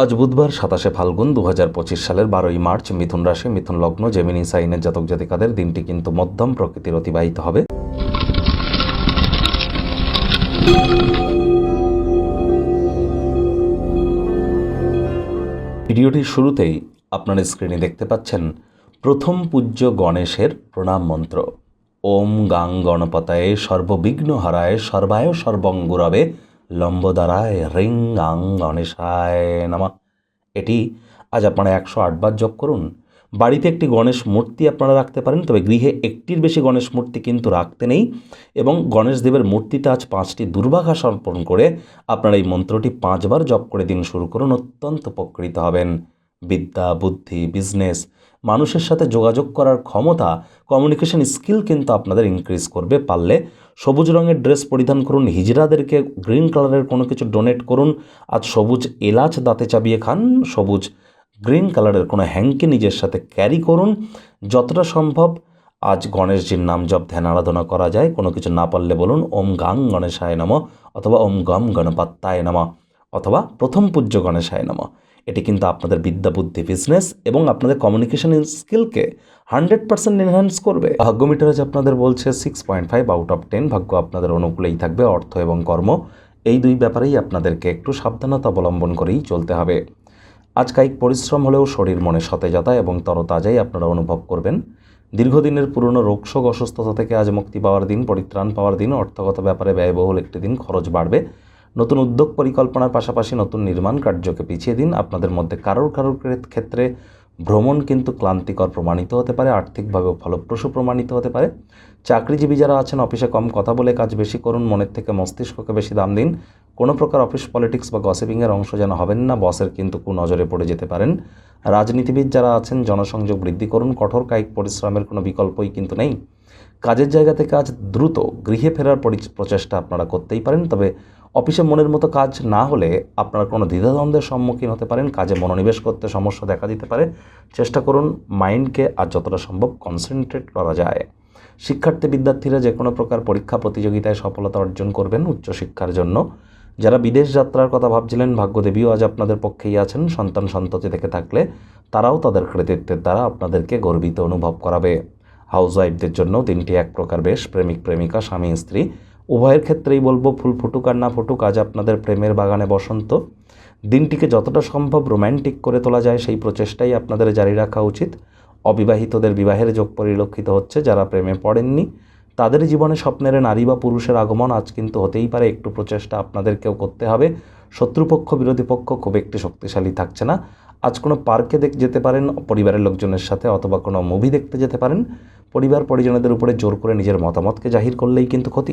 আজ বুধবার ২৭শে ফাল্গুন ২০২৫ সালের ১২ই মার্চ মিথুন রাশি মিথুন লগ্ন জেমিনি সাইনের জাতক জাতিকাদের দিনটি কিন্তু মধ্যম প্রকৃতির অতিবাহিত হবে। ভিডিওটির শুরুতেই আপনারা স্ক্রিনে দেখতে পাচ্ছেন প্রথম পূজ্য গণেশের প্রণাম মন্ত্র। ওম গাং গণপতায়ে সর্ববিঘ্ন হারায় সর্বায় সর্বঙ্গুরবে লম্বদারায় রিং গাং গণেশায় নমঃ। এটি আজ আপনারা ১০৮ বার জপ করুন। বাড়িতে একটি গণেশ মূর্তি আপনারা রাখতে পারেন, তবে গৃহে একটির বেশি গণেশ মূর্তি কিন্তু রাখতে নেই। এবং গণেশ দেবের মূর্তিতে আজ ৫টি দুর্বাঘা সমর্পণ করে আপনারা এই মন্ত্রটি ৫ বার জপ করে দিন শুরু করুন। অত্যন্ত উপকৃত হবেন। বিদ্যা, বুদ্ধি, বিজনেস, মানুষের সাথে যোগাযোগ করার ক্ষমতা, কমিউনিকেশন স্কিল কিন্তু আপনাদের ইনক্রিজ করবে। পারলে সবুজ রঙের ড্রেস পরিধান করুন, হিজড়াদেরকে গ্রিন কালারের কোনো কিছু ডোনেট করুন। আজ সবুজ এলাচ দাঁতে চাবিয়ে খান, সবুজ গ্রিন কালারের কোনো হ্যাঙ্কি নিজের সাথে ক্যারি করুন। যতটা সম্ভব আজ গণেশজির নাম জপ ধ্যান আরাধনা করা যায়। কোনো কিছু না পারলে বলুন ওম গাং গণেশায় নমঃ, অথবা ওম গম গণপত্যায় নমঃ, অথবা প্রথম পূজ্য গণেশায় নমঃ। এটি কিন্তু আপনাদের বিদ্যা, বুদ্ধি, বিজনেস এবং আপনাদের কমিউনিকেশন স্কিলকে 100% এনহ্যান্স করবে। ভাগ্য মিটার আজ আপনাদের বলছে 6.5 আউট অফ 10। ভাগ্য আপনাদের অনুকূলেই থাকবে। অর্থ এবং কর্ম এই দুই ব্যাপারেই আপনাদেরকে একটু সাবধানতা অবলম্বন করেই চলতে হবে। আজ কায়িক পরিশ্রম হলেও শরীর মনে সতেজতা এবং তরতাজাই আপনারা অনুভব করবেন। দীর্ঘদিনের পুরনো রোগশোক অসুস্থতা থেকে আজ মুক্তি পাওয়ার দিন, পরিত্রাণ পাওয়ার দিন। অর্থগত ব্যাপারে ব্যয়বহুল একটি দিন, খরচ বাড়বে। নতুন উদ্যোগ পরিকল্পনার পাশাপাশি নতুন নির্মাণ কার্যকে পিছিয়ে দিন। আপনাদের মধ্যে কারোর ক্ষেত্রে ভ্রমণ কিন্তু ক্লান্তিকর প্রমাণিত হতে পারে, আর্থিকভাবেও ফলপ্রসূ প্রমাণিত হতে পারে। চাকরিজীবী যারা আছেন অফিসে কম কথা বলে কাজ বেশি করুন, মনের থেকে মস্তিষ্ককে বেশি দাম দিন। কোনো প্রকার অফিস পলিটিক্স বা গসিপিংয়ের অংশ যেন হবেন না, বসের কিন্তু কুনজরে পড়ে যেতে পারেন। রাজনীতিবিদ যারা আছেন জনসংযোগ বৃদ্ধি করুন, কঠোর কায়িক পরিশ্রমের কোনো বিকল্পই কিন্তু নেই। কাজের জায়গা থেকে আজ দ্রুত গৃহে ফেরার প্রচেষ্টা আপনারা করতেই পারেন, তবে অফিসে মনের মতো কাজ না হলে আপনারা কোনো দ্বিধাদ্বন্দ্বের সম্মুখীন হতে পারেন। কাজে মনোনিবেশ করতে সমস্যা দেখা দিতে পারে। চেষ্টা করুন মাইন্ডকে আজ যতটা সম্ভব কনসেন্ট্রেট করা যায়। শিক্ষার্থী বিদ্যার্থীরা যে কোনো প্রকার পরীক্ষা প্রতিযোগিতায় সফলতা অর্জন করবেন উচ্চশিক্ষার জন্য। যারা বিদেশ যাত্রার কথা ভাবছিলেন, ভাগ্যদেবীও আজ আপনাদের পক্ষেই আছেন। সন্তান সন্ততি থেকে থাকলে তারাও তাদের কৃতিত্বের দ্বারা আপনাদেরকে গর্বিত অনুভব করাবে। হাউসওয়াইফদের জন্য দিনটি এক প্রকার বেশ। প্রেমিক প্রেমিকা, স্বামী স্ত্রী উভয়ের ক্ষেত্রেই বলবো ফুল ফুটুক আর না ফুটুক, আজ আপনাদের প্রেমের বাগানে বসন্ত। দিনটিকে যতটা সম্ভব রোম্যান্টিক করে তোলা যায় সেই প্রচেষ্টাই আপনাদের জারি রাখা উচিত। অবিবাহিতদের বিবাহের যোগ পরিলক্ষিত হচ্ছে। যারা প্রেমে পড়েননি তাদের জীবনে স্বপ্নের নারী বা পুরুষের আগমন আজ কিন্তু হতেই পারে। একটু প্রচেষ্টা আপনাদেরকেও করতে হবে। শত্রুপক্ষ বিরোধী পক্ষ খুব একটি শক্তিশালী থাকছে না। আজ কোনো পার্কে যেতে পারেন পরিবারের লোকজনের সাথে, অথবা কোনো মুভি দেখতে যেতে পারেন। পরিবার পরিজনদের উপরে জোর করে নিজের মতামতকে জাহির করলেই কিন্তু ক্ষতি।